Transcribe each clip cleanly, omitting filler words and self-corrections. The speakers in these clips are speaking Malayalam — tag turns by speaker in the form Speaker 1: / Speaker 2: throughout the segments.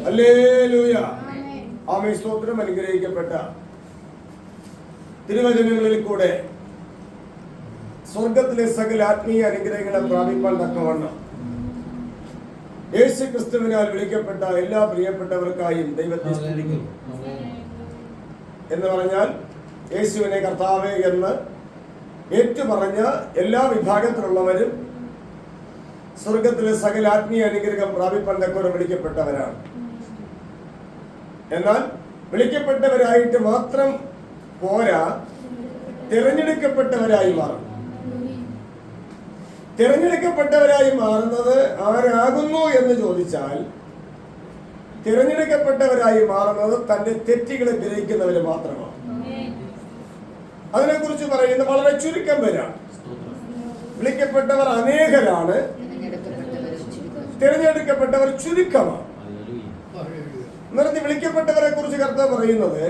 Speaker 1: ഹല്ലേലൂയ. ആമേൻ. സ്തോത്രം. അനുഗ്രഹിക്കപ്പെട്ട തിരുവചനങ്ങളിൽ കൂടെ സ്വർഗത്തിലെ സകല ആത്മീയ അനുഗ്രഹങ്ങളെ പ്രാപിപ്പാൻ തക്കവണ്ണം യേശു ക്രിസ്തുവിനാൽ വിളിക്കപ്പെട്ട എല്ലാ പ്രിയപ്പെട്ടവർക്കായും ദൈവത്തെ സ്തുതിക്കുന്നു. എന്ന് പറഞ്ഞാൽ യേശുവിനെ കർത്താവേ എന്ന് ഏറ്റുപറഞ്ഞ എല്ലാ വിഭാഗത്തിലുള്ളവരും സ്വർഗത്തിലെ സകല ആത്മീയ അനുഗ്രഹം പ്രാപിപ്പാൻ തക്കവണ്ണം വിളിക്കപ്പെട്ടവരാണ്. എന്നാൽ വിളിക്കപ്പെട്ടവരായിട്ട് മാത്രം പോരാ, തിരഞ്ഞെടുക്കപ്പെട്ടവരായി മാറും. തിരഞ്ഞെടുക്കപ്പെട്ടവരായി മാറുന്നത് ആരാകുന്നു എന്ന് ചോദിച്ചാൽ, തിരഞ്ഞെടുക്കപ്പെട്ടവരായി മാറുന്നത് തന്റെ തെറ്റുകളെ ഗ്രഹിക്കുന്നവര് മാത്രമാണ്. അതിനെക്കുറിച്ച് പറയുന്നത് വളരെ ചുരുക്കം പേരാണ്. വിളിക്കപ്പെട്ടവർ അനേകരാണ്, തിരഞ്ഞെടുക്കപ്പെട്ടവർ ചുരുക്കമാണ്. നിർത്തി വിളിക്കപ്പെട്ടവരെ കുറിച്ച് കർത്താവ് പറയുന്നത്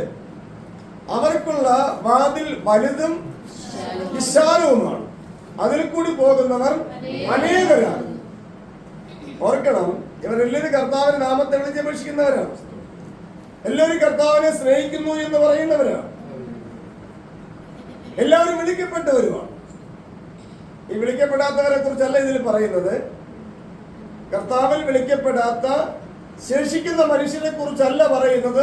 Speaker 1: അവർക്കുള്ള വാതിൽ വലുതും വിശാലവുമാണ്, അതിൽ കൂടി പോകുന്നവർ അനേകരാണ്. ഓർക്കണം, ഇവരെല്ലാവരും കർത്താവിന്റെ നാമത്തെ വിളിച്ചപേക്ഷിക്കുന്നവരാണ്. എല്ലാവരും കർത്താവിനെ സ്നേഹിക്കുന്നു എന്ന് പറയുന്നവരാണ്. എല്ലാവരും വിളിക്കപ്പെട്ടവരുമാണ്. ഈ വിളിക്കപ്പെടാത്തവരെ കുറിച്ചല്ല ഇതിൽ പറയുന്നത്. കർത്താവിൽ വിളിക്കപ്പെടാത്ത ശേഷിക്കുന്ന മനുഷ്യരെ കുറിച്ചല്ല പറയുന്നത്.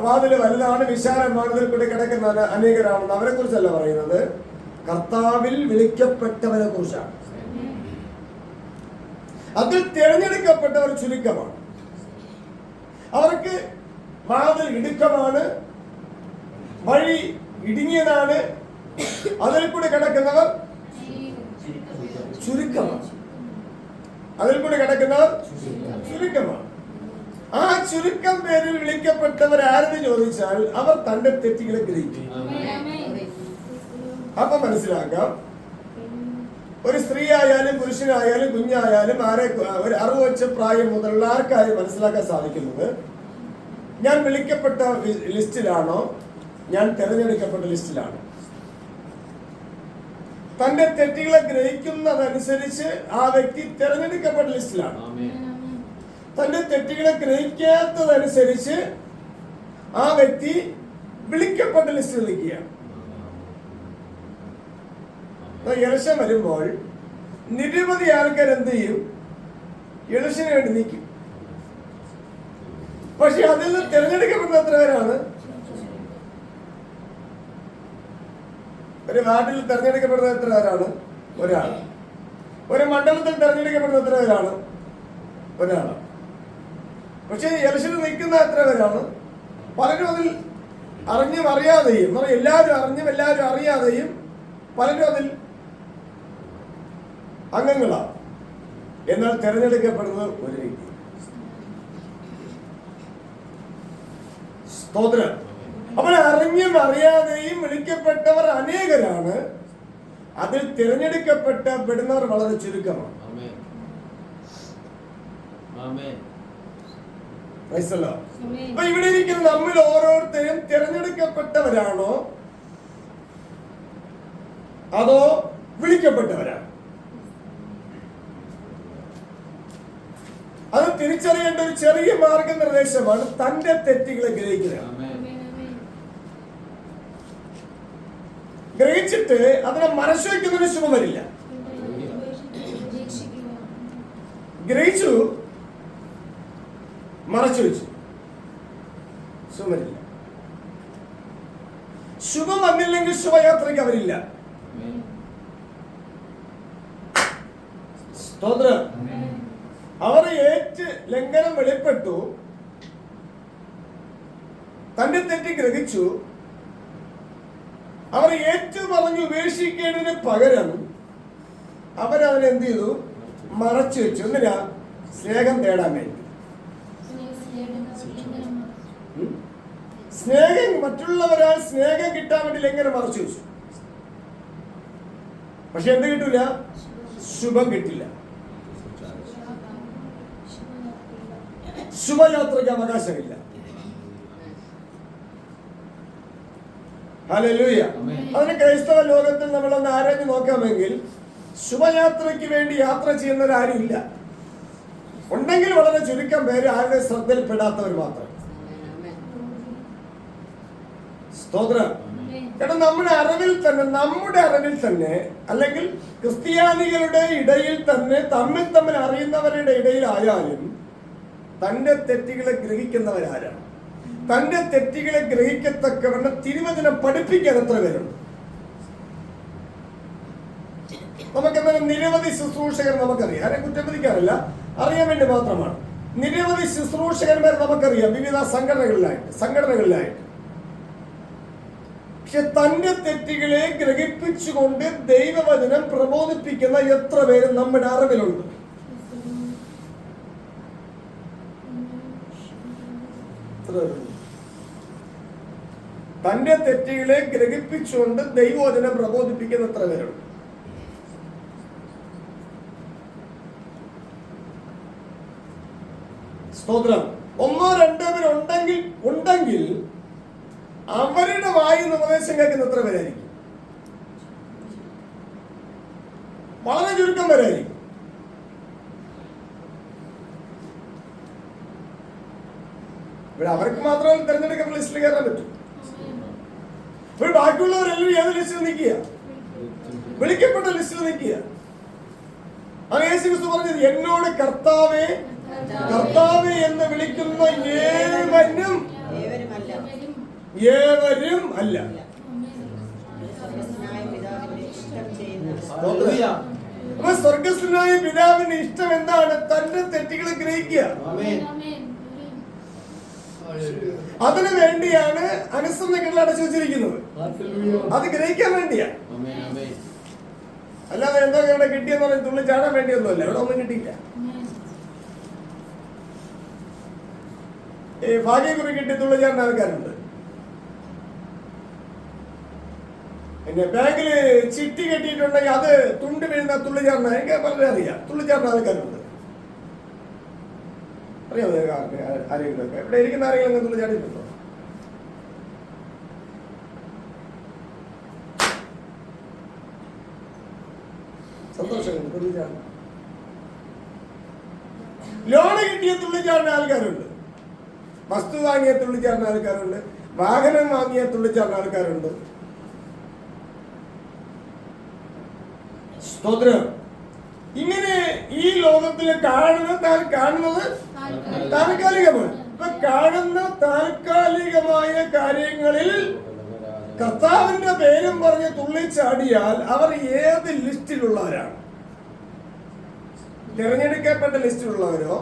Speaker 1: വാതില് വലുതാണ്, വിശാലമാണ്, ഇതിൽ കൂടി കിടക്കുന്ന അനേകരാണെന്ന് അവരെ കുറിച്ചല്ല പറയുന്നത്. കർത്താവിൽ വിളിക്കപ്പെട്ടവരെ കുറിച്ചാണ്. അതിൽ തിരഞ്ഞെടുക്കപ്പെട്ടവർ ചുരുക്കമാണ്. അവർക്ക് വാതിൽ ഇടുക്കമാണ്, വഴി ഇടുങ്ങിയതാണ്, അതിൽ കൂടി കിടക്കുന്നവർ ചുരുക്കമാണ്. അതിൽ കൂടി കിടക്കുന്നവർ ചുരുക്കമാണ്. ആ ചുരുക്കം പേരിൽ വിളിക്കപ്പെട്ടവർ ആരെന്ന് ചോദിച്ചാൽ അവർ തന്റെ തെറ്റുകളെ ഗ്രഹിക്കും. അപ്പൊ മനസ്സിലാക്കാം, ഒരു സ്ത്രീ ആയാലും പുരുഷനായാലും കുഞ്ഞായാലും ഒരു 60 വയസ്സ് പ്രായം മുതലുള്ള ആർക്കാരും മനസ്സിലാക്കാൻ സാധിക്കുന്നത് ഞാൻ വിളിക്കപ്പെട്ട ലിസ്റ്റിലാണോ, ഞാൻ തിരഞ്ഞെടുക്കപ്പെട്ട ലിസ്റ്റിലാണോ. തന്റെ തെറ്റുകളെ ഗ്രഹിക്കുന്നതനുസരിച്ച് ആ വ്യക്തി തിരഞ്ഞെടുക്കപ്പെട്ട ലിസ്റ്റിലാണ്. തന്റെ തെറ്റുകളെ ഗ്രഹിക്കാത്തതനുസരിച്ച് ആ വ്യക്തി വിളിക്കപ്പെട്ട ലിസ്റ്റിൽ നിൽക്കുകയാണ്. ഇലക്ഷൻ വരുമ്പോൾ നിരവധി ആൾക്കാർ എന്ത് ചെയ്യും? ഇലക്ഷന് വേണ്ടി നിൽക്കും. പക്ഷെ അതിൽ നിന്ന് തിരഞ്ഞെടുക്കപ്പെടുന്ന എത്ര പേരാണ്? ഒരു വാർഡിൽ തിരഞ്ഞെടുക്കപ്പെടുന്ന എത്ര പേരാണ്? ഒരാൾ. ഒരു മണ്ഡലത്തിൽ തിരഞ്ഞെടുക്കപ്പെടുന്ന എത്ര പേരാണ്? ഒരാള്. പക്ഷെ ഇലക്ഷന് നിൽക്കുന്ന എത്ര പേരാണ്? പലരും അതിൽ അറിഞ്ഞും അറിയാതെയും, എല്ലാവരും അറിഞ്ഞും എല്ലാവരും അറിയാതെയും പലരും അതിൽ അംഗങ്ങളാണ്. എന്നാൽ തിരഞ്ഞെടുക്കപ്പെടുന്നത് ഒരു വ്യക്തി. സ്തോത്രം. അപ്പോൾ അറിഞ്ഞും അറിയാതെയും വിളിക്കപ്പെട്ടവർ അനേകരാണ്, അതിൽ തിരഞ്ഞെടുക്കപ്പെട്ടപ്പെടുന്നവർ വളരെ ചുരുക്കമാണ്. അപ്പൊ ഇവിടെ ഇരിക്കുന്ന നമ്മൾ ഓരോരുത്തരും തിരഞ്ഞെടുക്കപ്പെട്ടവരാണോ അതോ വിളിക്കപ്പെട്ടവരാണ്? അത് തിരിച്ചറിയേണ്ട ഒരു ചെറിയ മാർഗനിർദ്ദേശമാണ് തന്റെ തെറ്റുകളെ ഗ്രഹിക്കുക. ഗ്രഹിച്ചിട്ട് അതിനെ മറച്ചു വയ്ക്കുന്നതിന് ശുഭം വരില്ല. ഗ്രഹിച്ചു, മറച്ചു വെച്ചു, ശുഭം വരില്ല. ശുഭം വന്നില്ലെങ്കിൽ ശുഭയാത്രയ്ക്ക് അവരില്ല. സ്തോത്രം. അവർ ലംഘനം വെളിപ്പെട്ടു, തന്റെ തെറ്റ് ഗ്രഹിച്ചു, അവർ പറഞ്ഞു ഉപേക്ഷിക്കേണ്ടതിന് പകരം അവരതിനെന്ത് ചെയ്തു? മറച്ചു വെച്ചു. എന്തിനാ? സ്നേഹം തേടാൻ വേണ്ടി. സ്നേഹം, മറ്റുള്ളവരാൽ സ്നേഹം കിട്ടാൻ വേണ്ടി ലംഘനം മറച്ചു വെച്ചു. പക്ഷെ എന്ത് കിട്ടൂല? ശുഭം കിട്ടില്ല. ശുഭയാത്രയ്ക്ക് അവകാശമില്ല. ഹല്ലേലൂയ. അതിന് ക്രൈസ്തവ ലോകത്തിൽ നമ്മളൊന്ന് ആരാഞ്ഞു നോക്കാമെങ്കിൽ ശുഭയാത്രയ്ക്ക് വേണ്ടി യാത്ര ചെയ്യുന്നവരാരും ഇല്ല. ഉണ്ടെങ്കിൽ വളരെ ചുരുക്കം പേര് ആരുടെ ശ്രദ്ധയിൽപ്പെടാത്തവർ മാത്രം. സ്തോത്രം. കാരണം നമ്മുടെ അറിവിൽ തന്നെ അല്ലെങ്കിൽ ക്രിസ്ത്യാനികളുടെ ഇടയിൽ തന്നെ തമ്മിൽ അറിയുന്നവരുടെ ഇടയിലായാലും തന്റെ തെറ്റുകളെ ഗ്രഹിക്കുന്നവരാരാണ്? തന്റെ തെറ്റുകളെ ഗ്രഹിക്കത്തക്കവണ്ണം തിരുവചനം പഠിപ്പിക്കാൻ എത്ര പേരുണ്ട്? നമുക്കെന്തായാലും നിരവധി ശുശ്രൂഷകർ നമുക്കറിയാം. ആരെ കുറ്റപ്പെടുത്തിക്കാറില്ല, അറിയാൻ വേണ്ടി മാത്രമാണ്. നിരവധി ശുശ്രൂഷകന്മാർ നമുക്കറിയാം വിവിധ സംഘടനകളിലായിട്ട്. പക്ഷെ തന്റെ തെറ്റുകളെ ഗ്രഹിപ്പിച്ചുകൊണ്ട് ദൈവവചനം പ്രബോധിപ്പിക്കുന്ന എത്ര പേര് നമ്മുടെ അറിവിലുണ്ട്? തന്റെ തെറ്റുകളെ ഗ്രഹിപ്പിച്ചുകൊണ്ട് ദൈവവചനം പ്രബോധിപ്പിക്കുന്ന എത്ര പേരുണ്ട്? സ്തോത്രം. ഒന്നോ രണ്ടോ പേരുണ്ടെങ്കിൽ അവരുടെ വായിൽ ഉപദേശം കേൾക്കുന്ന എത്ര പേരായിരിക്കും? വളരെ ചുരുക്കം പേരായിരിക്കും. ഇവിടെ അവർക്ക് മാത്രമേ തെരഞ്ഞെടുക്കപ്പെട്ട ലിസ്റ്റിൽ കയറാൻ പറ്റൂ. ഇവിടെ ബാക്കിയുള്ളവരെല്ലാം ഏത് ലിസ്റ്റിൽ നിൽക്കുക? വിളിക്കപ്പെട്ട ലിസ്റ്റിൽ നിൽക്കുക. അത് യേശു ക്രിസ്തു പറഞ്ഞത്, എന്നോട് കർത്താവേ കർത്താവേ എന്ന് വിളിക്കുന്ന ഏവരും അല്ല. അപ്പൊ സ്വർഗസ്ഥനായ പിതാവിന്റെ ഇഷ്ടം എന്താണ്? തന്റെ തെറ്റുകൾ ഗ്രഹിക്കുക. അതിനു വേണ്ടിയാണ് അനുസരണകൾ അടച്ചു വെച്ചിരിക്കുന്നത്. അത് ഗ്രഹിക്കാൻ വേണ്ടിയാ. അല്ലാതെ എന്തോ ഇവിടെ കിട്ടിയെന്ന് പറഞ്ഞ് തുള്ളി ചാടാൻ വേണ്ടിയൊന്നുമല്ല. ഇവിടെ ഒന്നും കിട്ടിയില്ല. ഈ ഭാഗ്യക്കുറി കിട്ടി തുള്ളി ചാടുന്ന ആൾക്കാരുണ്ട്. പിന്നെ ബാങ്കില് ചിട്ടി കെട്ടിയിട്ടുണ്ടെങ്കിൽ അത് തുണ്ട് വീഴുന്ന തുള്ളി ചാടുന്ന, എനിക്ക് വളരെ അറിയാം, തുള്ളി ചാടുന്ന ആൾക്കാരുണ്ട്. അറിയാമോ ആരെങ്കിലും ഒക്കെ? ഇവിടെ ഇരിക്കുന്ന ആരെങ്കിലും തുള്ളി ചാടിയിട്ടുണ്ടോ? സന്തോഷമുണ്ട്. തുള്ളി ചാടുന്ന, ലോണ് കിട്ടിയ തുള്ളി ചാടുന്ന ആൾക്കാരുണ്ട്, വസ്തു വാങ്ങിയ തുള്ളിച്ചാടുന്ന ആൾക്കാരുണ്ട്, വാഹനം വാങ്ങിയ തുള്ളിച്ചാടുന്ന ആൾക്കാരുണ്ട്. സ്തോത്രം. ഇങ്ങനെ ഈ ലോകത്തിൽ കാണുന്നത് താൽക്കാലികമാണ്. ഇപ്പൊ കാണുന്ന താൽക്കാലികമായ കാര്യങ്ങളിൽ കർത്താവിന്റെ പേരും പറഞ്ഞ് തുള്ളിച്ചാടിയാൽ അവർ ഏത് ലിസ്റ്റിലുള്ളവരാണ്? തിരഞ്ഞെടുക്കപ്പെട്ട ലിസ്റ്റിലുള്ളവരോ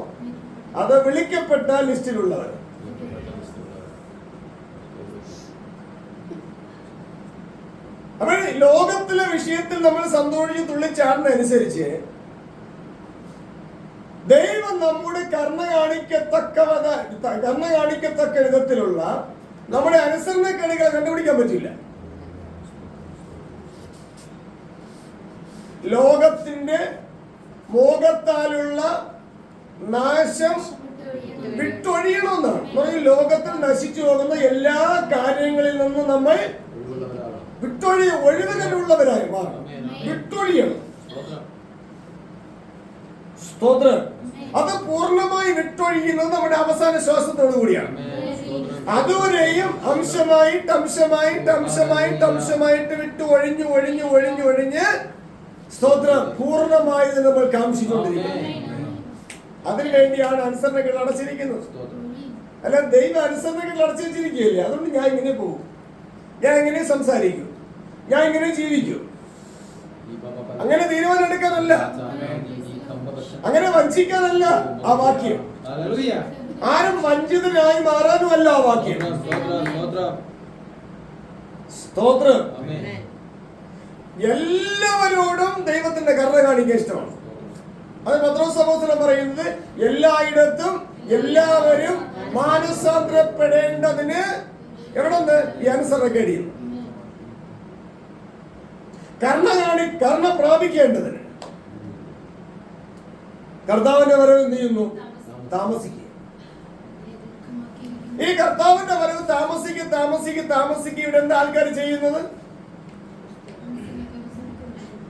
Speaker 1: അതോ വിളിക്കപ്പെട്ട ലിസ്റ്റിലുള്ളവരോ? അപ്പൊ ലോകത്തിലെ വിഷയത്തിൽ നമ്മൾ സന്തോഷിച്ച് തുള്ളിച്ചാടുന്നതനുസരിച്ച് ദൈവം നമ്മുടെ കരുണ കാണിക്കത്തക്ക വിധത്തിലുള്ള നമ്മുടെ അനുസരണക്കേടുകളെ കണ്ടുപിടിക്കാൻ പറ്റില്ല. ലോകത്തിന്റെ മോഹത്താലുള്ള നാശം വിട്ടൊഴിയണമെന്നാണ്. ലോകത്തിൽ നശിച്ചു പോകുന്ന എല്ലാ കാര്യങ്ങളിൽ നിന്നും നമ്മൾ ഒഴിവുകളുള്ളവരായി മാറണം. വിട്ടൊഴിയണം. സ്തോത്രം. അത് പൂർണ്ണമായി വിട്ടൊഴിയുന്നത് നമ്മുടെ അവസാന ശ്വാസത്തോടു കൂടിയാണ്. അതുവരെയും അംശമായിട്ട് വിട്ട് ഒഴിഞ്ഞ് സ്തോത്രം പൂർണ്ണമായി നമ്മൾ കാംക്ഷിച്ചുകൊണ്ടിരിക്കുന്നത്. അതിനുവേണ്ടിയാണ് അനുസരണകൾ അടച്ചിരിക്കുന്നത്. അല്ല, ദൈവ അനുസരണകൾ അടച്ചു വെച്ചിരിക്കുകയല്ലേ. അതുകൊണ്ട് ഞാൻ ഇങ്ങനെ പോകും, ഞാൻ ഇങ്ങനെ സംസാരിക്കും, ഞാൻ ഇങ്ങനെ ജീവിക്കും. അങ്ങനെ തീരുമാനം എടുക്കാനല്ല, അങ്ങനെ വഞ്ചിക്കാനല്ല ആ വാക്യം. ആരും വഞ്ചിതനായി മാറാനും അല്ല ആ വാക്യം. സ്തോത്രം. എല്ലാവരോടും ദൈവത്തിന്റെ കരുണ കാണിക്കാൻ ഇഷ്ടമാണ്. അത് പത്രോസ് അപ്പോസ്തലൻ പറയുന്നത്, എല്ലായിടത്തും എല്ലാവരും മാനസാന്തരപ്പെടേണ്ടതിന് എവിടെ ഈ അനുസരണക്കേടിയും കരുണ പ്രാപിക്കേണ്ടതിന് കർത്താവിന്റെ വരവ് എന്ത് ചെയ്യുന്നു? താമസിക്കുക. ഈ കർത്താവിന്റെ വരവ് താമസിക്കുക ഇവിടെ എന്താ ആൾക്കാർ ചെയ്യുന്നത്?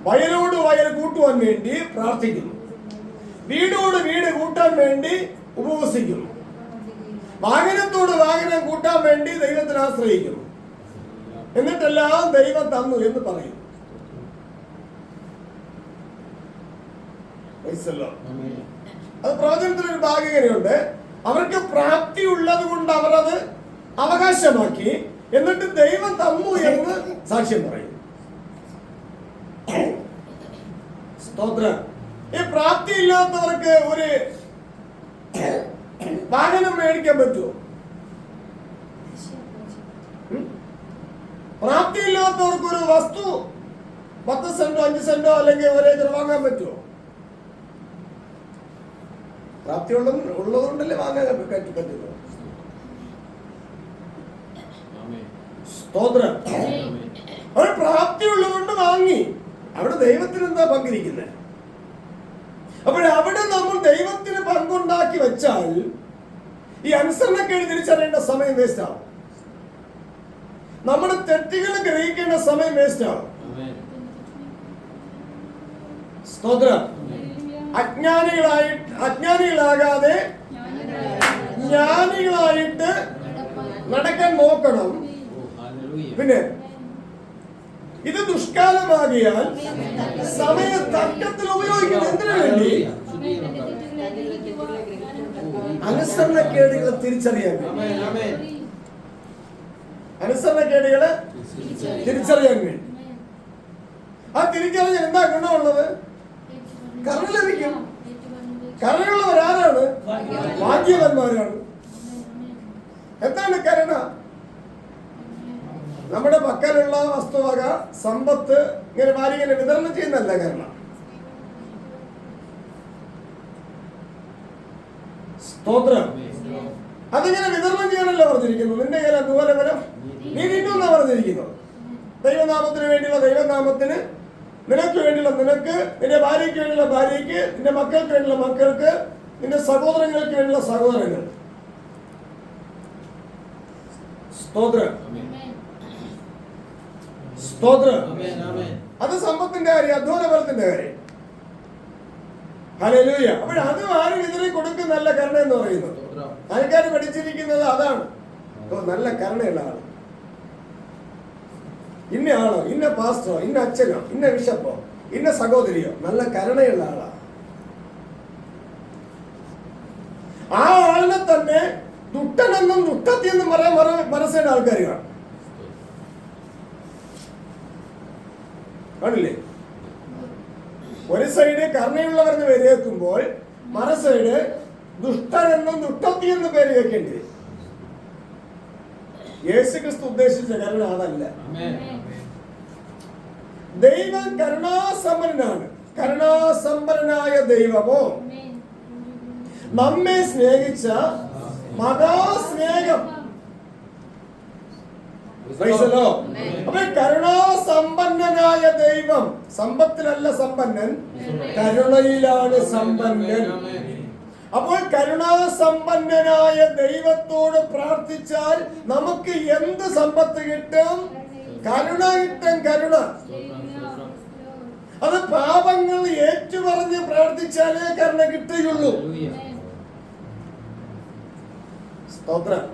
Speaker 1: വയലോട് വയൽ കൂട്ടുവാൻ വേണ്ടി പ്രാർത്ഥിക്കുന്നു. വീടോട് വീട് കൂട്ടാൻ വേണ്ടി ഉപവസിക്കുന്നു. വാഹനത്തോട് വാഹനം കൂട്ടാൻ വേണ്ടി ദൈവത്തിന് ആശ്രയിക്കുന്നു. എന്നിട്ടെല്ലാം ദൈവം തന്നു എന്ന് പറയും. അത് പ്രവചനത്തിലൊരു ഭാഗികതയുണ്ട്. അവർക്ക് പ്രാപ്തി ഉള്ളത് കൊണ്ട് അവർ അത് അവകാശമാക്കി, എന്നിട്ട് ദൈവം തന്നു എന്ന് സാക്ഷ്യം പറയും. സ്തോത്രം. ഈ പ്രാപ്തി ഇല്ലാത്തവർക്ക് ഒരു വാഹനം മേടിക്കാൻ പറ്റുമോ? പ്രാപ്തി ഇല്ലാത്തവർക്ക് ഒരു വസ്തു 10 സെന്റോ 5 സെന്റോ അല്ലെങ്കിൽ 1 ഏക്കർ വാങ്ങാൻ പറ്റുമോ? പ്രാപ്തി ഉള്ളതുകൊണ്ടല്ലേ വാങ്ങാൻ പറ്റുന്നത്. സ്തോത്രം. അവർ പ്രാപ്തി ഉള്ളതുകൊണ്ട് വാങ്ങി. അവിടെ ദൈവത്തിന് എന്താ പങ്കിരിക്കുന്നത്? അവിടെ നമ്മൾ ദൈവത്തിന് പങ്കുണ്ടാക്കി വെച്ചാൽ ഈ അനുസരണക്കേട് തിരിച്ചറിയേണ്ട സമയം വേസ്റ്റ് ആവും. നമ്മുടെ തെറ്റുകൾ ഗ്രഹിക്കേണ്ട സമയം വേസ്റ്റ് ആവും. സ്തോത്രം. അജ്ഞാനികളാകാതെ ജ്ഞാനികളായിട്ട് നടക്കാൻ നോക്കണം. പിന്നെ ഇത് ദുഷ്കാലമാകിയാൽ സമയ തക്കത്തിൽ ഉപയോഗിക്കണം. എന്തിനു വേണ്ടി? അനുസരണക്കേടുകളെ തിരിച്ചറിയാൻ വേണ്ടി. അനുസരണക്കേടുകളെ തിരിച്ചറിയാൻ വേണ്ടി. ആ തിരിച്ചറിയാൻ എന്താ ഗുണമുള്ളത്? കരുണ ലഭിക്കും. കരുണയുള്ളവരാരാണ്? ഭാഗ്യവാന്മാരാണ്. എന്താണ് കരുണ? നമ്മുടെ പക്കലുള്ള വസ്തുവക സമ്പത്ത് ഇങ്ങനെ വാരിങ്ങനെ വിതരണം ചെയ്യുന്നല്ല കരുണ. സ്തോത്രം. അതിങ്ങനെ വിതരണം ചെയ്യാനല്ല പറഞ്ഞിരിക്കുന്നത്. നിന്റെ കയ്യിൽ അതുപോലെ വരം നീ തിന്നുമെന്നാ പറഞ്ഞിരിക്കുന്നത്. ദൈവനാമത്തിന് വേണ്ടിയുള്ള ദൈവനാമത്തിന്, നിനക്ക് വേണ്ടിയുള്ള നിനക്ക്, നിന്റെ ഭാര്യയ്ക്ക് വേണ്ടിയുള്ള ഭാര്യയ്ക്ക്, നിന്റെ മക്കൾക്ക് വേണ്ടിയുള്ള മക്കൾക്ക്, നിന്റെ സഹോദരങ്ങൾക്ക് വേണ്ടിയുള്ള സഹോദരങ്ങൾ. സ്തോത്രം. സ്തോത്രം. അത് സമ്പത്തിന്റെ കാര്യം, അധ്വാന ഫലത്തിന്റെ കാര്യം. ഹല്ലേലൂയ. അത് ആരും ഇതിനെ കൊടുക്കുന്നല്ല കരുണ എന്ന് പറയുന്നത്. ആൾക്കാർ പഠിച്ചിരിക്കുന്നത് അതാണ്. നല്ല കരുണയുള്ള ആള്, ഇന്ന ആളോ, ഇന്ന പാസ്റ്ററോ, ഇന്ന അച്ഛനോ, ഇന്ന ബിഷപ്പോ, ഇന്ന സഹോദരിയോ നല്ല കരുണയുള്ള ആളാ. ആ ആളിനെ തന്നെ ദുഷ്ടനെന്നും ദുഷ്ടത്തിയെന്നും പറയാൻ മനസ്സിന്റെ ആൾക്കാർ കാണും. കാണില്ലേ? ഒരു സൈഡ് കരുണയുള്ളവരെന്ന് പേര് കേൾക്കുമ്പോൾ മറു സൈഡ് ദുഷ്ടനെന്നും ദുഷ്ടത്തി എന്ന് പേര് കേൾക്കേണ്ടി വരും. യേശുക്രിസ്തു ഉദ്ദേശിച്ച കരുണ അതല്ല. ദൈവം കരുണാസമ്പന്നനാണ്. കരുണാസമ്പന്നനായ ദൈവമോ നമ്മെ സ്നേഹിച്ച മഹാസ്നേഹം. അപ്പൊ കരുണാസമ്പന്നനായ ദൈവം, സമ്പത്തിലല്ല സമ്പന്നൻ, കരുണയിലാണ് സമ്പന്നൻ. അപ്പോൾ കരുണാസമ്പന്നനായ ദൈവത്തോട് പ്രാർത്ഥിച്ചാൽ നമുക്ക് എന്ത് സമ്പത്ത് കിട്ടും? കരുണ കിട്ടും. കരുണ. അത് പാപങ്ങൾ ഏറ്റുപറഞ്ഞ് പ്രാർത്ഥിച്ചാലേ കരുണ കിട്ടുകയുള്ളൂ. സ്തോത്രം.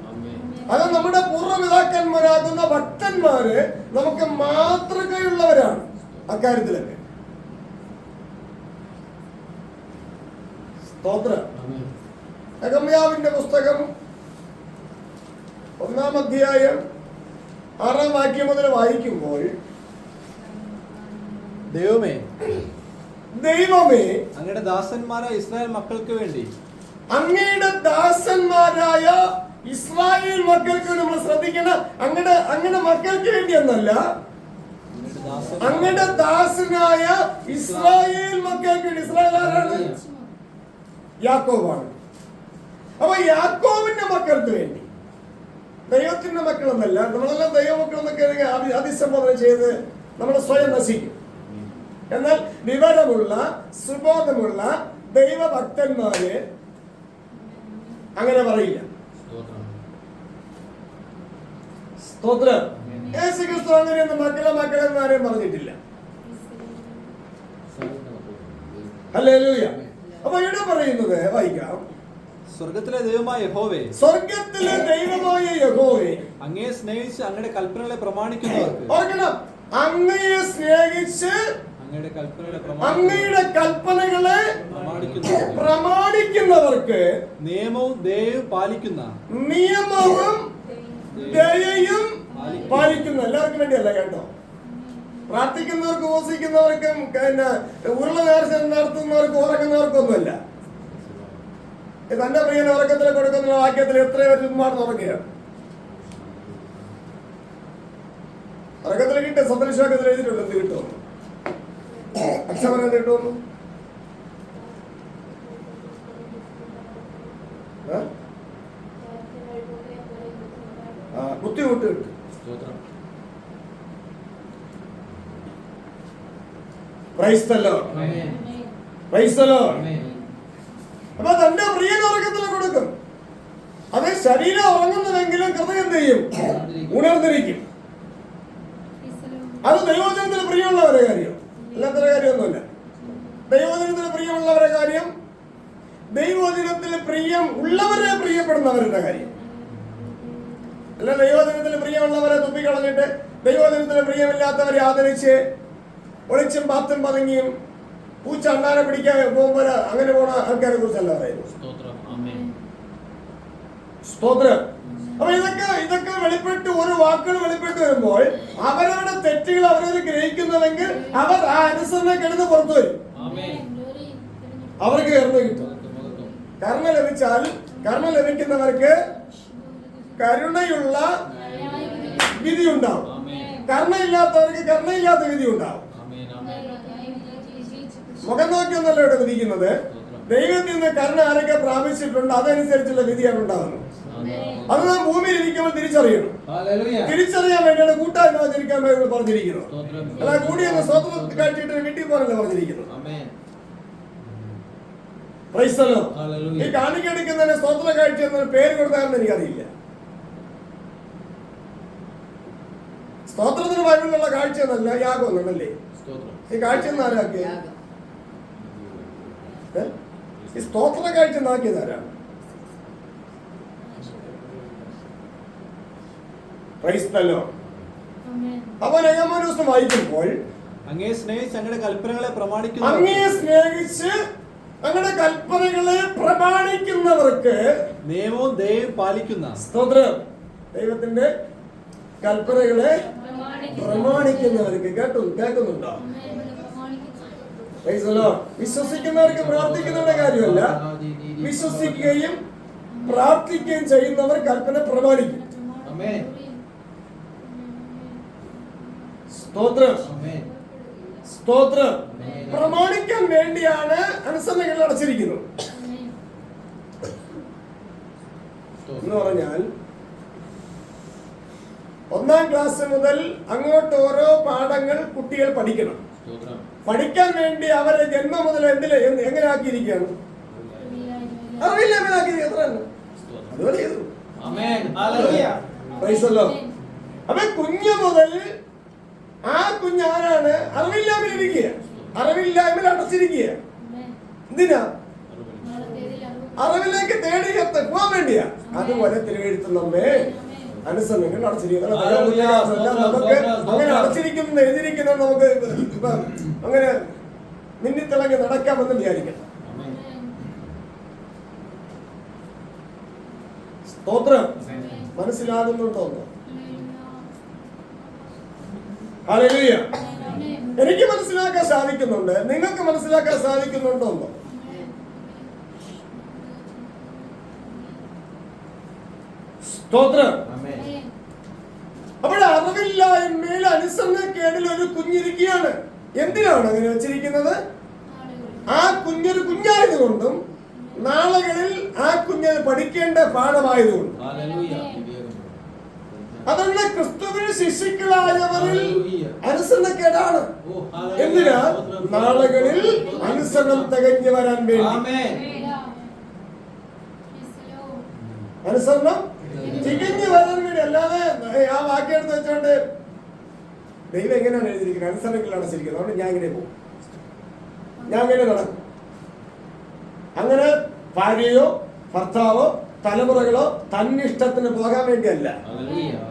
Speaker 1: അത് നമ്മുടെ പൂർവ്വപിതാക്കന്മാരാകുന്ന ഭക്തന്മാര് നമുക്ക് മാതൃകയുള്ളവരാണ് അക്കാര്യത്തിലൊക്കെ. സ്തോത്രം. യെരമ്യാവിന്റെ പുസ്തകം 1-ാം അധ്യായം 6-ാം വാക്യം മുതൽ വായിക്കുമ്പോൾ,
Speaker 2: ദൈവമേ
Speaker 1: അങ്ങയുടെ
Speaker 2: ദാസന്മാരായ ഇസ്രായേൽ മക്കൾക്ക് വേണ്ടി,
Speaker 1: അങ്ങയുടെ ദാസന്മാരായ ഇസ്രായേൽ മക്കൾക്ക് നമ്മൾ ശ്രദ്ധിക്കണം. അങ്ങയുടെ മക്കൾക്ക് വേണ്ടി എന്നല്ല, അങ്ങയുടെ ദാസനായ ഇസ്രായേൽ മക്കൾക്ക് വേണ്ടി. ഇസ്രായേൽ ആരാണ്? യാക്കോബാണ്. അപ്പൊ യാക്കോബിന്റെ മക്കൾക്ക് വേണ്ടി. ദൈവത്തിന്റെ മക്കളെന്നല്ല. നമ്മളെല്ലാം ദൈവമക്കൾ എന്നൊക്കെ അതിസംബോധന ചെയ്ത് നമ്മൾ സ്വയം നശിക്കും. എന്നാൽ വിവരമുള്ള സുബോധമുള്ള ദൈവഭക്തന്മാര് അങ്ങനെ പറയില്ല. സ്തോത്രം. യേശുക്രിസ്തു അങ്ങനെയൊന്നും മക്കളന്മാരെയും പറഞ്ഞിട്ടില്ല. ഹല്ലേലൂയ. അപ്പൊ ഇവിടെ പറയുന്നത് വായിക്കാം.
Speaker 2: സ്വർഗത്തിലെ ദൈവമായ യഹോവേ,
Speaker 1: സ്വർഗത്തിലെ ദൈവമായ യഹോവേ,
Speaker 2: അങ്ങയെ സ്നേഹിച്ച് അങ്ങയുടെ കൽപ്പനകളെ പ്രമാണിക്കുന്നവർക്ക്,
Speaker 1: ഓർക്കണം, അങ്ങയെ സ്നേഹിച്ച് അങ്ങയുടെ കൽപ്പനകളെ പ്രമാണിക്കുന്നവർക്ക്
Speaker 2: നിയമവും ദയയും പാലിക്കുന്ന
Speaker 1: എല്ലാവർക്കും വേണ്ടിയല്ല കേട്ടോ. പ്രാർത്ഥിക്കുന്നവർക്ക്, ഉപസിക്കുന്നവർക്കും, പിന്നെ ഉരുള നേർച്ച നടത്തുന്നവർക്കും ഉറങ്ങുന്നവർക്കും ഒന്നുമല്ല. തന്റെ പ്രിയനെ ഉറക്കത്തിൽ കൊടുക്കുന്ന വാക്യത്തിൽ എത്രയോ ചുമ്മാർന്ന് ഉറങ്ങുകയാണ്. ഉറക്കത്തിൽ കിട്ടിയ സന്ദർശത്തിൽ എഴുതിയിട്ടുണ്ട് എന്ത് കിട്ടും, അക്ഷരം എന്ത് കിട്ടുമെന്ന്. ബുദ്ധിമുട്ട് കിട്ടും. Price the Lord. Praise the Lord. അപ്പൊ തന്റെ പ്രിയൻ ഉറക്കത്തിൽ കൊടുക്കും. അത് ശരീരം ഉറങ്ങുന്നുവെങ്കിലും ഹൃദയം എന്ത് ചെയ്യും? ഉണർന്നിരിക്കും. അത് ദൈവജനത്തിന് പ്രിയമുള്ളവരെ കാര്യം, അല്ലാത്ത കാര്യമൊന്നുമില്ല. ദൈവജനത്തിന് പ്രിയമുള്ളവരെ കാര്യം, ദൈവജനത്തിൽ പ്രിയം ഉള്ളവരെ പ്രിയപ്പെടുന്നവരുടെ കാര്യം. അല്ല ദൈവജനത്തിൽ പ്രിയമുള്ളവരെ തുപ്പിക്കളഞ്ഞിട്ട് ദൈവജനത്തിന് പ്രിയമില്ലാത്തവരെ ആദരിച്ച് ഒളിച്ചും പാത്തും പതുങ്ങിയും പൂച്ച അണ്ണാനെ പിടിക്കാൻ പോകുമ്പോൾ അങ്ങനെ പോണ ആൾക്കാരെ കുറിച്ചല്ല പറയുന്നത്. സ്തോത്രം. അപ്പൊ ഇതൊക്കെ വെളിപ്പെട്ട് ഓരോ വാക്കുകൾ വെളിപ്പെട്ട് വരുമ്പോൾ അവരവരുടെ തെറ്റുകൾ അവരവർ ഗ്രഹിക്കുന്നുവെങ്കിൽ അവർ ആ അനുസരണ കിടന്ന് പുറത്തു വരും. അവർക്ക് കരുണ കിട്ടും. കരുണ ലഭിക്കുന്നവർക്ക് കരുണയുള്ള വിധി ഉണ്ടാവും. കരുണയില്ലാത്തവർക്ക് കരുണയില്ലാത്ത വിധി ഉണ്ടാവും. മുഖം നോക്കിയൊന്നല്ല ഇവിടെ വിധിക്കുന്നത്. ദൈവത്തിൽ നിന്ന് കരുണ ആരൊക്കെ പ്രാപിച്ചിട്ടുണ്ട് അതനുസരിച്ചുള്ള വിധിയാണ് ഉണ്ടാകുന്നത്. അത് നാം ഭൂമിയിൽ ഇരിക്കുമ്പോൾ തിരിച്ചറിയണം. തിരിച്ചറിയാൻ വേണ്ടിയാണ് കൂട്ടായ്മ ആചരിക്കാൻ വേണ്ടി പറഞ്ഞിരിക്കുന്നത്. അല്ല കൂടിയെന്ന് സ്വന്തം കാഴ്ചയിട്ട് വീട്ടിൽ പോകാനല്ല പറഞ്ഞിരിക്കുന്നത്. ഈ കാണിക്കെടുക്കുന്നതിന് സ്തോത്ര കാഴ്ച എന്നൊരു പേര് കൊടുത്താലെന്ന് എനിക്കറിയില്ല. സ്തോത്രത്തിന് ബൈബിളിലുള്ള കാഴ്ച എന്നല്ല, യാഗം എന്നല്ലേ ഈ കാഴ്ച എന്നാരാക്കിയ? ഈ സ്തോത്ര കാഴ്ച എന്നാക്കിയതാരാണ്? അപ്പൊ നെഹെമ്യാവ് വായിക്കുമ്പോൾ
Speaker 2: അങ്ങയെ സ്നേഹിച്ച് അങ്ങയുടെ കൽപ്പനകളെ പ്രമാണിക്കുന്ന,
Speaker 1: അങ്ങയെ സ്നേഹിച്ച് അങ്ങയുടെ കൽപ്പനകളെ പ്രമാണിക്കുന്നവർക്ക്
Speaker 2: നിയമവും ദയയും പാലിക്കുന്ന,
Speaker 1: സ്തോത്രം, ദൈവത്തിന്റെ കൽപ്പനകളെ പ്രമാണിക്കുന്നവർക്ക് കേൾക്കുന്നുണ്ടോ? വിശ്വസിക്കുന്നവർക്ക് പ്രാർത്ഥിക്കുന്നവരുടെ കാര്യമല്ല, വിശ്വസിക്കുകയും പ്രാർത്ഥിക്കുകയും ചെയ്യുന്നവർ കൽപ്പന പ്രമാണിക്കും. സ്തോത്രം. സ്തോത്രം. പ്രമാണിക്കാൻ വേണ്ടിയാണ് അനുസരണകൾ അടച്ചിരിക്കുന്നത് എന്ന് പറഞ്ഞാൽ 1ാം ക്ലാസ് മുതൽ അങ്ങോട്ട് ഓരോ പാഠങ്ങൾ കുട്ടികൾ പഠിക്കണം. പഠിക്കാൻ വേണ്ടി അവരെ ജന്മം മുതൽ എങ്ങനെ ആക്കിയിരിക്കുകയാണ്? അറിവില്ലായ്മയാക്കിയിരിക്കുക. അതുപോലെ ചെയ്തു. അപ്പൊ കുഞ്ഞു മുതൽ ആ കുഞ്ഞ് ആരാണ്? അറിവില്ലായ്മയിലിരിക്കുക, അറിവില്ലായ്മയിൽ അടച്ചിരിക്കുക. എന്തിനാ? അറിവിലേക്ക് തേടി പോകാൻ വേണ്ടിയാ. അതുപോലെ തിരുവെഴുത്ത് നമ്മെ അനുസരണങ്ങൾ അടച്ചിരിക്കുന്നത്. നമുക്ക് അങ്ങനെ അടച്ചിരിക്കുന്നു എഴുതിയിരിക്കുന്നത് നമുക്ക് അങ്ങനെ മിന്നിത്തിളങ്ങി നടക്കാമെന്ന് വിചാരിക്കണം. സ്തോത്രം. മനസ്സിലാകുന്നുണ്ടോ? ഹല്ലേലൂയ. എനിക്ക് മനസ്സിലാക്കാൻ സാധിക്കുന്നുണ്ട്, നിങ്ങൾക്ക് മനസ്സിലാക്കാൻ സാധിക്കുന്നുണ്ടോ? സ്തോത്രം. അപ്പോൾ അറിവില്ലായ്മയിൽ അനുസരണക്കേടിൽ ഒരു കുഞ്ഞിരിക്കുകയാണ്. എന്തിനാണ് അങ്ങനെ വെച്ചിരിക്കുന്നത്? ആ കുഞ്ഞൊരു കുഞ്ഞായതുകൊണ്ടും നാളുകളിൽ ആ കുഞ്ഞിന് പഠിക്കേണ്ട പാഠമായതുകൊണ്ടും. അതുകൊണ്ട് ക്രിസ്തുവിന് ശിശുക്കളായവരിൽ അനുസരണക്കേടാണ്. എന്തിനാ? നാളുകളിൽ അനുസരണം തികഞ്ഞു വരാൻ വേണ്ടി. അനുസരണം തികഞ്ഞു വരാൻ വേണ്ടി. അല്ലാതെ ആ വാക്യം എടുത്ത് വെച്ചോണ്ട് ദൈവം എങ്ങനെയാണ് എഴുതിയിരിക്കുന്നത്? അനുസരണങ്ങളാണ് ശരിക്കും. അതുകൊണ്ട് ഞാൻ ഇങ്ങനെ പോകും, ഞാൻ ഇങ്ങനെ നടക്കും. അങ്ങനെ ഭാര്യയോ ഭർത്താവോ തലമുറകളോ തന്നിഷ്ടത്തിന് പോകാൻ വേണ്ടിയല്ല.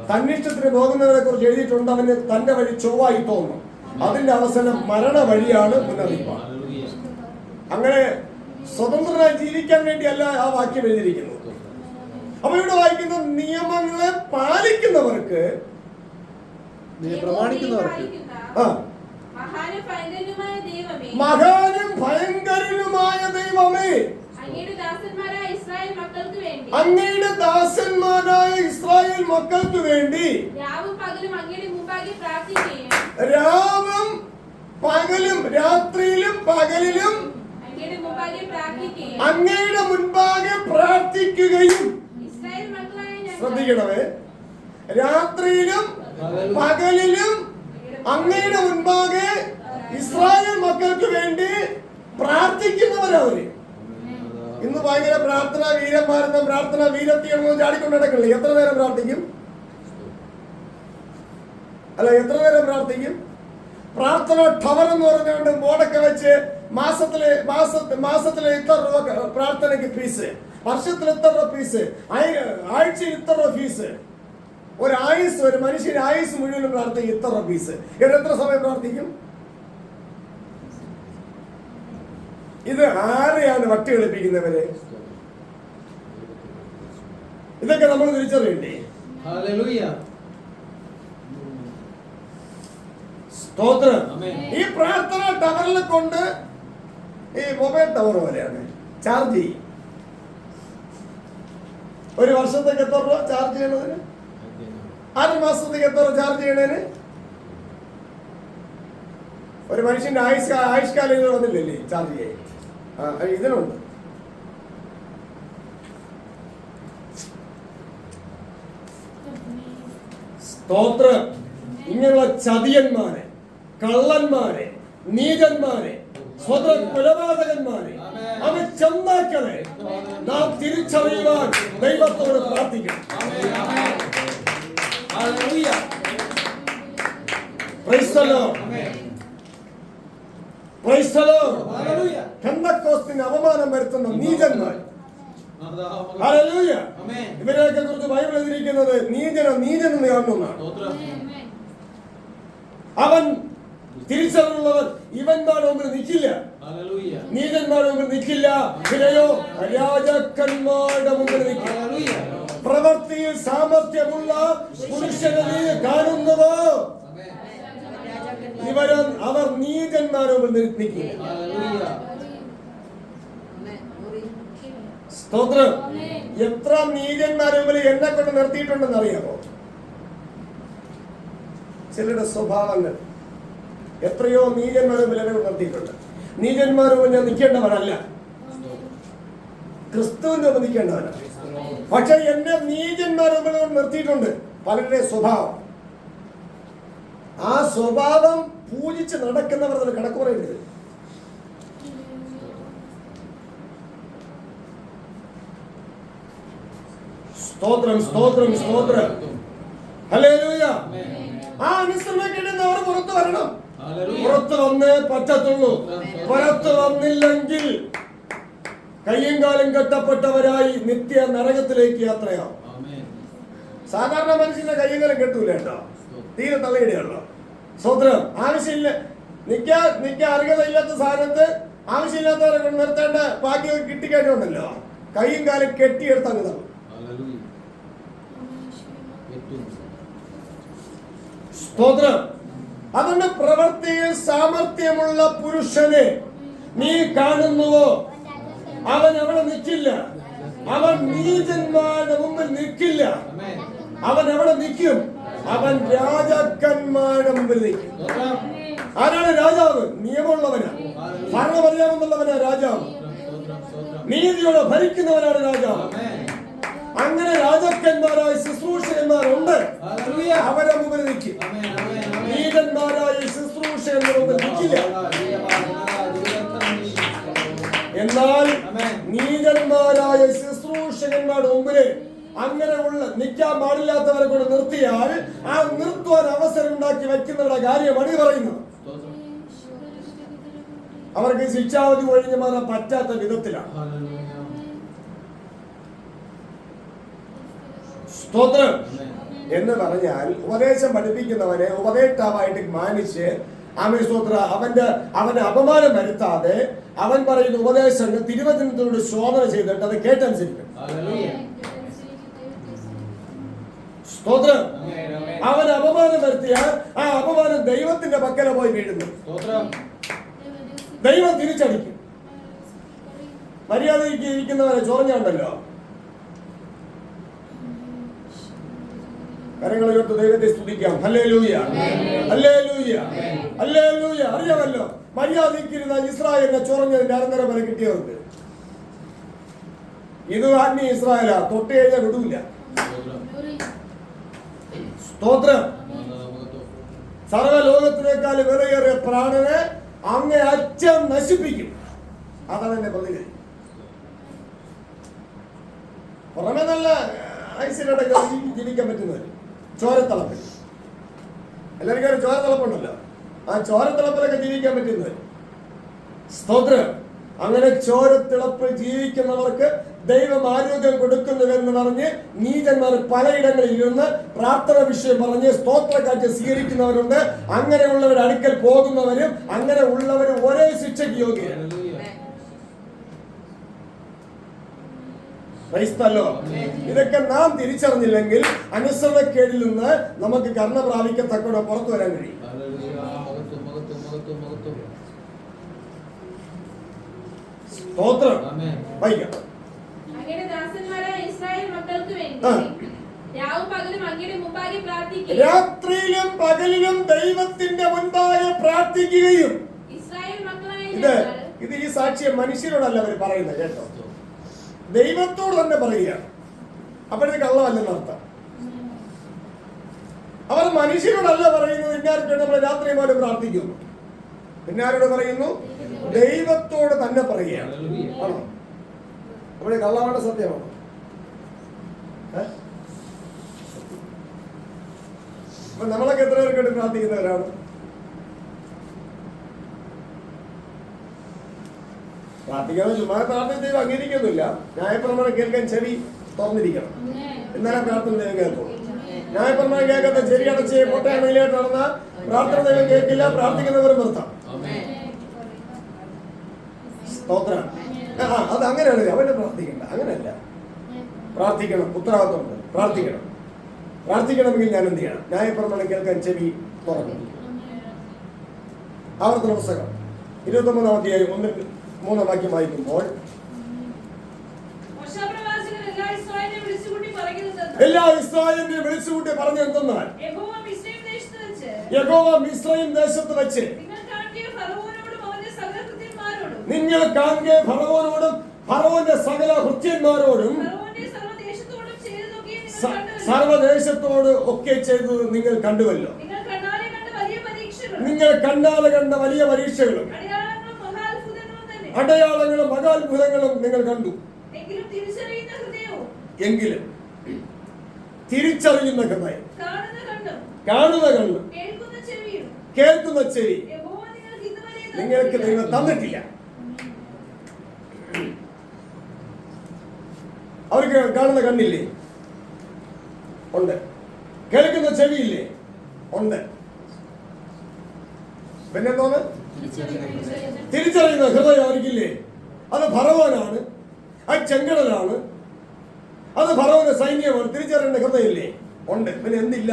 Speaker 1: തന്നിഷ്ടത്തിന് പോകുന്നവരെ കുറിച്ച് എഴുതിയിട്ടുണ്ട്, അവന് തന്റെ വഴി ചൊവ്വായി തോന്നും, അതിന്റെ അവസാനം മരണ വഴിയാണ് മുന്നറിയിപ്പാണ്. അങ്ങനെ സ്വതന്ത്രനായി ജീവിക്കാൻ വേണ്ടിയല്ല ആ വാക്യം എഴുതിയിരിക്കുന്നത്. അപ്പൊ ഇവിടെ വായിക്കുന്ന നിയമങ്ങളെ പാലിക്കുന്നവർക്ക്
Speaker 2: പ്രമാണിക്കുന്നവർക്ക്
Speaker 1: മഹാനും ഭയങ്കരനുമായ ദൈവമേ,
Speaker 3: അങ്ങയുടെ ദാസന്മാരായ ഇസ്രായേൽ മക്കൾക്ക് വേണ്ടി രാവും പകലും അങ്ങയുടെ മുമ്പാകെ പ്രാർത്ഥിക്കുകയും
Speaker 1: രാവും പകലും രാത്രിയിലും പകലിലും അങ്ങയുടെ മുൻപാകെ പ്രാർത്ഥിക്കുകയും.
Speaker 3: ഇസ്രായേൽ മക്കളായ
Speaker 1: ശ്രദ്ധിക്കണമേ, രാത്രിയിലും പകലിലും അങ്ങയുടെ മുൻപാകെ ഇസ്രായേൽ മക്കൾക്ക് വേണ്ടി പ്രാർത്ഥിക്കുന്നവരവര്. ഇന്ന് ഭയങ്കര പ്രാർത്ഥന വീരന്മാരെന്ന പ്രാർത്ഥന വീരത്തിയാണെന്ന് ചാടിക്കൊണ്ട് നടക്കണില്ലേ? എത്ര നേരം പ്രാർത്ഥിക്കും? അല്ല, എത്ര നേരം പ്രാർത്ഥിക്കും? പ്രാർത്ഥന ടവർ എന്ന് പറഞ്ഞുകൊണ്ട് ബോർഡൊക്കെ വെച്ച് മാസത്തിലെ ഇത്ര രൂപ പ്രാർത്ഥനയ്ക്ക് ഫീസ്, വർഷത്തിൽ ഇത്ര രൂപ ഫീസ്, ആഴ്ചയിൽ ഇത്ര രൂപ ഫീസ്, ഒരു മനുഷ്യന്റെ ആയുസ് മുഴുവനും പ്രാർത്ഥിക്കും ഇത്ര രൂപ ഫീസ്. എത്ര സമയം പ്രാർത്ഥിക്കും? ഇത് ആരെയാണ് വട്ടി കളിപ്പിക്കുന്നവര്? ഇതൊക്കെ നമ്മൾ തിരിച്ചറിയണ്ടേ? സ്തോത്രം. ഈ പ്രാർത്ഥന ടവറിൽ കൊണ്ട് ഈ മൊബൈൽ ടവർ പോലെയാണ് ചാർജ് ചെയ്യും. ഒരു വർഷത്തേക്ക് എത്ര രൂപ ചാർജ് ചെയ്യണതിന്? 6 മാസത്തേക്ക് എത്ര രൂപ ചാർജ് ചെയ്യണതിന്? ഒരു മനുഷ്യന്റെ ആയുഷ്കാലം ഇത് വന്നില്ലല്ലേ ചാർജ് ചെയ്യാൻ? ഇതിനുണ്ട്. സ്തോത്രം. ഇങ്ങനെയുള്ള ചതിയന്മാരെ, കള്ളന്മാരെ, നീചന്മാരെ, സ്വതന്ത്ര കൊലപാതകന്മാരെ, അവ ചന്താക്കളെ നാം തിരിച്ചറിയുവാൻ ദൈവത്തോട് പ്രാർത്ഥിക്കണം. Praise the Lord. Praise the Lord. പെന്തക്കോസ്തിന് അപമാനം വരുത്തുന്ന നീചന്മാർ, ഹല്ലേലൂയ. ഇവരെയൊക്കെ കുറിച്ച് ബൈബിൾ എഴുതിയിരിക്കുന്നത് നീചനെന്ന് കാണുന്നതാണ്. അവൻ തിരിച്ചറിവുള്ളവൻ ഇവന്മാരുടെ മുമ്പിൽ നിൽക്കില്ല, നീചന്മാരുടെ മുമ്പിൽ നിൽക്കില്ല, പിന്നെയോ രാജാക്കന്മാരുടെ മുമ്പിൽ നിൽക്കും. പ്രവൃത്തിയിൽ സാമർത്ഥ്യമുള്ള പുരുഷനെ നീ കാണുന്നുവോ? അവർ നീചന്മാരുടെ മുമ്പിൽ നിൽക്കില്ല. സ്തോത്രം. എത്ര നീചന്മാരുടെ മുമ്പിൽ എന്നെ കൊണ്ട് നിർത്തിയിട്ടുണ്ടെന്ന് അറിയാമോ? ചിലരുടെ സ്വഭാവങ്ങൾ എത്രയോ നീചന്മാരുടെ മുമ്പിൽ എന്നെ നിർത്തിയിട്ടുണ്ട്. നീചന്മാരുടെ മുമ്പിൽ ഞാൻ നിൽക്കേണ്ടവനല്ല, ക്രിസ്തുവിന്റെ മുമ്പിൽ നിൽക്കേണ്ടവനാണ്. പക്ഷെ എന്നെ നീചന്മാരുടെ മുമ്പിൽ നിർത്തിയിട്ടുണ്ട് പലരുടെ സ്വഭാവം. ആ സ്വഭാവം പൂജിച്ച് നടക്കുന്നവർ അതിന് കണക്ക് പറയേണ്ടത്. സ്തോത്രം, സ്തോത്രം, സ്തോത്രം. ഹല്ലേലൂയ. ആ അനുസരണ കിട്ടുന്നവർ പുറത്തു വരണം. പുറത്തു വന്നേ പറ്റത്തുള്ളൂ. പുറത്തു വന്നില്ലെങ്കിൽ കയ്യും കാലും കെട്ടപ്പെട്ടവരായി നിത്യ നരകത്തിലേക്ക് യാത്രയാവും. സാധാരണ മനുഷ്യന്റെ കയ്യും കാലം കെട്ടൂല കേട്ടോ, തീരെ തള്ളയിടുകയുള്ളൂ. സ്തോത്രം. ആവശ്യമില്ല, നിൽക്കാൻ അർഹതയില്ലാത്ത സ്ഥാനത്ത് ആവശ്യമില്ലാത്തവരെ കൊണ്ട് നിർത്തേണ്ട ഭാഗ്യം കിട്ടിക്കഴിഞ്ഞുണ്ടല്ലോ, കയ്യും കാലം കെട്ടിയെടുത്ത് അങ്ങ് തള്ളും. സ്തോത്രം. അതുകൊണ്ട് പ്രവൃത്തിയിൽ സാമർത്ഥ്യമുള്ള പുരുഷനെ നീ കാണുന്നുവോ? അവൻ അവിടെ നിൽക്കില്ല, അവൻ നീചന്മാരുടെ മുമ്പിൽ നിൽക്കില്ല, അവൻ അവിടെ നിൽക്കും, അവൻ രാജാക്കന്മാരുടെ മുമ്പിൽ നിൽക്കും. ആരാണ് രാജാവ്? നിയമമുള്ളവനാണ്, ഭരണമറിയാമെന്നുള്ളവനാ രാജാവ്, നീതിയോടെ ഭരിക്കുന്നവനാണ് രാജാവ്. അങ്ങനെ രാജാക്കന്മാരായ ശുശ്രൂഷകന്മാരുണ്ട്, അവരെ മുമ്പിൽ നിൽക്കും. നീതന്മാരായ ശുശ്രൂഷകന്മാരുടെ മുമ്പിൽ നിൽക്കില്ല. എന്നാൽ നീതന്മാരായ ശുശ്രൂഷകന്മാരുടെ മുമ്പില് അങ്ങനെയുള്ള നിൽക്കാൻ പാടില്ലാത്തവരെ കൊണ്ട് നിർത്തിയാൽ ആ നിർത്തുവാൻ അവസരം ഉണ്ടാക്കി വെക്കുന്നവരുടെ കാര്യമാണ് ഈ പറയുന്നത്. അവർക്ക് ശിക്ഷാവധി ഒഴിഞ്ഞു മാറാൻ പറ്റാത്ത വിധത്തിലാണ്. സ്തോത്രം എന്ന് പറഞ്ഞാൽ ഉപദേശം പഠിപ്പിക്കുന്നവനെ ഉപദേഷ്ടാവായിട്ട് മാനിച്ച് സ്തോത്ര അവന് അപമാനം വരുത്താതെ അവൻ പറയുന്ന ഉപദേശങ്ങൾ തിരുവചനത്തിലൂടെ ശോധന ചെയ്തിട്ട് അത് കേട്ടനുസരിക്കും. സ്തോത്രം. അവൻ അപമാനം വരുത്തിയാൽ ആ അപമാനം ദൈവത്തിന്റെ പക്കല പോയി വീഴുന്നു. ദൈവം തിരിച്ചടിക്കും. മര്യാദയ്ക്ക് ഇരിക്കുന്നവരെ ചൊറഞ്ഞുണ്ടല്ലോ. കരങ്ങളുയർത്തി ദൈവത്തെ സ്തുതിക്കാം. Hallelujah, hallelujah, hallelujah. അറിയാമല്ലോ, മര്യാദയ്ക്കിരുന്ന ഇസ്രായേലിനെ ചൊറഞ്ഞതിന്റെ അനന്തരഫലം കിട്ടിയവർക്ക്. ഇത് ആത്മീയ ഇസ്രായേലാ, തൊട്ട് കഴിഞ്ഞാൽ വിടൂല. സ്തോത്രം. സർവ്വലോകത്തിനേക്കാൾ വിലയേറിയ പ്രാണനെ അങ്ങേ അച്ഛൻ നശിപ്പിക്കും. അതാണ് എന്റെ പ്രതികരണം. പുറമെ നല്ല ഐശ്വര്യടൊക്കെ ജീവിക്കാൻ പറ്റുന്നവര് ചോരത്തളപ്പിൽ, എല്ലാവർക്കും ഒരു ചോരത്തളപ്പുണ്ടല്ലോ, ആ ചോരത്തിളപ്പിലൊക്കെ ജീവിക്കാൻ പറ്റുന്നവര്. സ്തോത്രം. അങ്ങനെ ചോരത്തിളപ്പിൽ ജീവിക്കുന്നവർക്ക് ദൈവം ആരോഗ്യം കൊടുക്കുന്നുവെന്ന് പറഞ്ഞ് നീചന്മാർ പലയിടങ്ങളിൽ ഇരുന്ന് പ്രാർത്ഥന വിഷയം പറഞ്ഞ് സ്തോത്രക്കാറ്റ് സ്വീകരിക്കുന്നവരുണ്ട്. അങ്ങനെയുള്ളവർ അടുക്കൽ പോകുന്നവരും അങ്ങനെ ഉള്ളവരും ഒരേ ശിക്ഷയ്ക്ക് യോഗ്യരാണ്. ക്രൈസ്തല്ലോ. ഇതൊക്കെ നാം തിരിച്ചറിഞ്ഞില്ലെങ്കിൽ അനുസരണക്കേടിൽ നിന്ന് നമുക്ക് കരുണ പ്രാപിക്കത്തക്കോടെ പുറത്തു വരാൻ കഴിയും. സ്തോത്രം. വായിക്കാം.
Speaker 3: അങ്ങയുടെ ദാസന്മാരായ ഇസ്രായേൽ മക്കൾക്ക് വേണ്ടി രാവും പകലും അങ്ങയുടെ മുമ്പാകെ പ്രാർത്ഥിക്കുകയും
Speaker 1: രാത്രിയിലും പകലിലും ദൈവത്തിന്റെ മുൻപാകെ പ്രാർത്ഥിക്കുകയും.
Speaker 3: ഇസ്രായേൽ മക്കളായ
Speaker 1: ഇത് ഈ സാക്ഷ്യം മനുഷ്യരോടല്ല അവർ പറയുന്നത് കേട്ടോ, ദൈവത്തോട് തന്നെ പറയുകയാണ്. അപ്പോഴത്തെ കള്ളമല്ലെന്ന് അർത്ഥം. അവർ മനുഷ്യരോടല്ല പറയുന്നത് ഇന്നാർക്ക് നമ്മൾ രാത്രി പോലും പ്രാർത്ഥിക്കുന്നു. പിന്നാരോട് പറയുന്നു? ദൈവത്തോട് തന്നെ പറയുകയാണ്. ആണോ? അവിടെ കള്ളമാണ് സത്യമാണോ? അപ്പൊ നമ്മളൊക്കെ എത്ര പേർക്കായിട്ട് പ്രാർത്ഥിക്കുന്നവരാണ്? പ്രാർത്ഥിക്കണം. ചുമ്മാ പ്രാർത്ഥന ദൈവം അംഗീകരിക്കുന്നില്ല. ന്യായപ്രമാണം കേൾക്കാൻ ചെവി തുറന്നിരിക്കണം, എന്നാലേ പ്രാർത്ഥന ദൈവം കേൾക്കുള്ളൂ. ന്യായപ്രമാണം കേൾക്കാത്ത ചെവി അടച്ച് പൊട്ടയാണെങ്കിലായിട്ട് നടന്ന പ്രാർത്ഥന ദൈവം കേൾക്കില്ല. പ്രാർത്ഥിക്കുന്നവരും നിർത്താം. സ്തോത്രം. അത് അങ്ങനെയാണ്. അവനെ പ്രാർത്ഥിക്കണ്ട, അങ്ങനെയല്ല. പ്രാർത്ഥിക്കണം, ഉത്തരവാദിത്വമുണ്ട്. പ്രാർത്ഥിക്കണം. പ്രാർത്ഥിക്കണമെങ്കിൽ ഞാൻ എന്ത് ചെയ്യണം? ന്യായപ്രമാണം കേൾക്കാൻ ചെവി തുറന്നു. ആവർത്തന പുസ്തകം 29-ാം അധ്യായം 1-3 വാക്യം വായിക്കുമ്പോൾ എല്ലാ ഇസ്രായേലിനെ വിളിച്ചുകൂട്ടി പറഞ്ഞു എന്തെന്നാൽ യഹോവ മിസ്രയീം ദേശത്ത് വെച്ച് നിങ്ങൾ കാണുക ഫറവോനോടും ഫറവോന്റെ സകല ഭൃത്യന്മാരോടും സർവദേശത്തോട് ഒക്കെ ചെയ്തത് നിങ്ങൾ കണ്ടുവല്ലോ. നിങ്ങൾ കണ്ടാലെ കണ്ട വലിയ പരീക്ഷകളും അടയാളങ്ങളും മഹാത്ഭുതങ്ങളും നിങ്ങൾ കണ്ടു. എങ്കിലും തിരിച്ചറിയുന്ന ഹൃദയം, കാണുന്ന കണ്ണ്, കേൾക്കുന്ന ചെവി നിങ്ങൾക്ക് ദൈവം തന്നിട്ടില്ല. അവർക്ക് കാണുന്ന കണ്ണില്ലേ? ഉണ്ട്. കേൾക്കുന്ന ചെവിയില്ലേ? ഉണ്ട്. പിന്നെന്തോന്ന്? തിരിച്ചറിയുന്ന ഹൃദയം അവർക്കില്ലേ? അത് ഫറവോനാണ്, അത് ചെങ്കടലാണ്, അത് ഫറവോന്റെ സൈന്യമാണ്. തിരിച്ചറിയേണ്ട ഹൃദയമില്ലേ? ഉണ്ട്. പിന്നെ എന്തില്ല?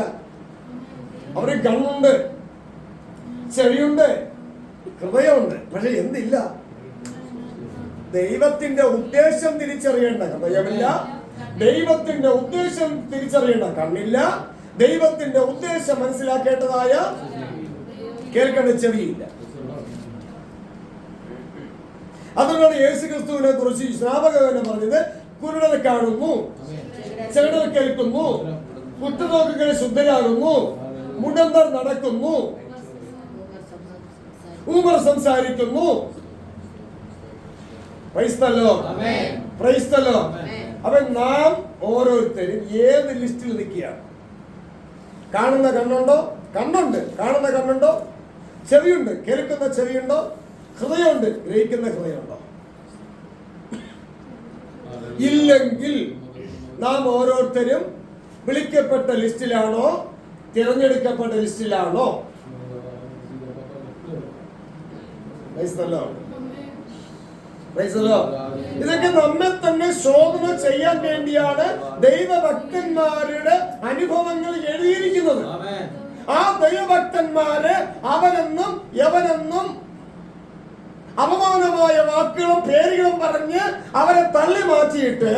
Speaker 1: അവര് കണ്ണുണ്ട്, ചെവിയുണ്ട്, ഹൃദയമുണ്ട്. പക്ഷെ എന്തില്ല? ദൈവത്തിന്റെ ഉദ്ദേശം തിരിച്ചറിയേണ്ട ഹൃദയമില്ല, ദൈവത്തിന്റെ ഉദ്ദേശം തിരിച്ചറിയേണ്ട കണ്ണില്ല, ദൈവത്തിന്റെ ഉദ്ദേശം മനസ്സിലാക്കേണ്ടതായ കേൾക്കേണ്ട ചെവിയില്ല. അതുകൊണ്ടാണ് യേശു ക്രിസ്തുവിനെ കുറിച്ച് സ്നാപകനെ പറഞ്ഞത്, കുരുടർ കാണുന്നു, ചെവിടർ കേൾക്കുന്നു, കുറ്റുനോക്കുകൾ ശുദ്ധരാകുന്നു, മുടന്തർ നടക്കുന്നു, ഊമർ സംസാരിക്കുന്നു. അപ്പൊ നാം ഓരോരുത്തരും ഏത് ലിസ്റ്റിൽ നിൽക്കുകയാണ്? കാണുന്ന കണ്ണുണ്ടോ? കണ്ണുണ്ട്. കാണുന്ന കണ്ണുണ്ടോ? ചെവിയുണ്ട്. കേൾക്കുന്ന ചെവിയുണ്ടോ? ഹൃദയമുണ്ട്, ഗ്രഹിക്കുന്ന ഹൃദയമുണ്ടോ? ഇല്ലെങ്കിൽ നാം ഓരോരുത്തരും വിളിക്കപ്പെട്ട ലിസ്റ്റിലാണോ, തിരഞ്ഞെടുക്കപ്പെട്ട ലിസ്റ്റിലാണോ? ഇതൊക്കെ നമ്മെ തന്നെ ശോധന ചെയ്യാൻ വേണ്ടിയാണ് ദൈവഭക്തന്മാരുടെ അനുഭവങ്ങൾ എഴുതിയിരിക്കുന്നത്. ആ ദൈവഭക്തന്മാരെ അവനെന്നും യവനെന്നും അപമാനമായ വാക്കുകളും പേരുകളും പറഞ്ഞ് അവരെ തള്ളി മാറ്റിയിട്ട്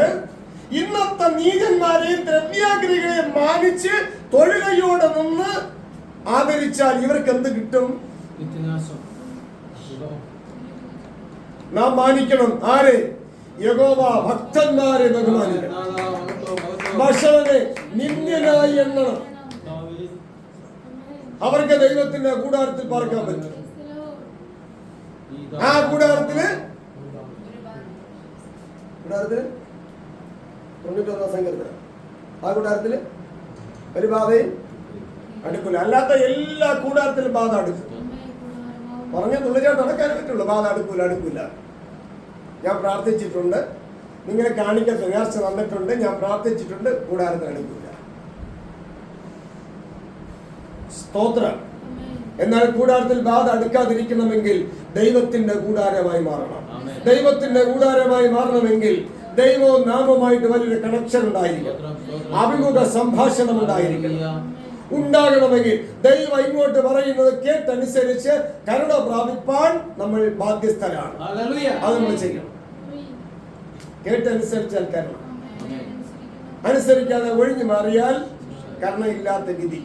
Speaker 1: ഇന്നത്തെ നീചന്മാരെയും ദ്രവ്യാഗ്രഹികളെയും മാനിച്ച് തൊഴിലയോടെ നിന്ന് ആദരിച്ചാൽ ഇവർക്ക് എന്ത് കിട്ടും? നാം മാനിക്കണം. ആരെ? യഹോവ ഭക്തന്മാരെ ബഹുമാനിക്കണം. ഭക്ഷണനെ നിന്ദ്യനായി എണ്ണണം. അവർക്ക് ദൈവത്തിന്റെ കൂടാരത്തിൽ പാർക്കാൻ പറ്റും. ആ കൂടാരത്തില് 91 സംഘത്തിന് ആ കൂടാരത്തില് ഒരു ബാധയും അടുക്കില്ല. അല്ലാത്ത എല്ലാ കൂടാരത്തിലും ബാധ അടുക്കും. പറഞ്ഞ തുള്ളിച്ചാട്ട് നടക്കാനേ പറ്റുള്ളൂ. ബാധ അടുക്കൂല. ഞാൻ പ്രാർത്ഥിച്ചിട്ടുണ്ട്, നിങ്ങളെ കാണിക്കാൻ നേർച്ച തന്നിട്ടുണ്ട്, ഞാൻ പ്രാർത്ഥിച്ചിട്ടുണ്ട്, കൂടാരത്തിൽ അടുക്കില്ല. സ്തോത്രം. എന്നാൽ കൂടാരത്തിൽ ബാധ അടുക്കാതിരിക്കണമെങ്കിൽ ദൈവത്തിന്റെ കൂടാരമായി മാറണം. ദൈവത്തിന്റെ കൂടാരമായി മാറണമെങ്കിൽ ദൈവവും നാമവുമായിട്ട് വലിയൊരു കണക്ഷൻ ഉണ്ടായിരിക്കണം. അഭിമുഖ സംഭാഷണം ഉണ്ടാകണമെങ്കിൽ ദൈവം ഇങ്ങോട്ട് പറയുന്നത് കേട്ടനുസരിച്ച് കരുണ പ്രാപിപ്പാൻ നമ്മൾ ബാധ്യസ്ഥരാണ്. അത് നമ്മൾ ചെയ്യണം. കേട്ടനുസരിച്ചാൽ കരുണ, അനുസരിക്കാതെ ഒഴിഞ്ഞു മാറിയാൽ കരുണയില്ലാത്ത വിധി.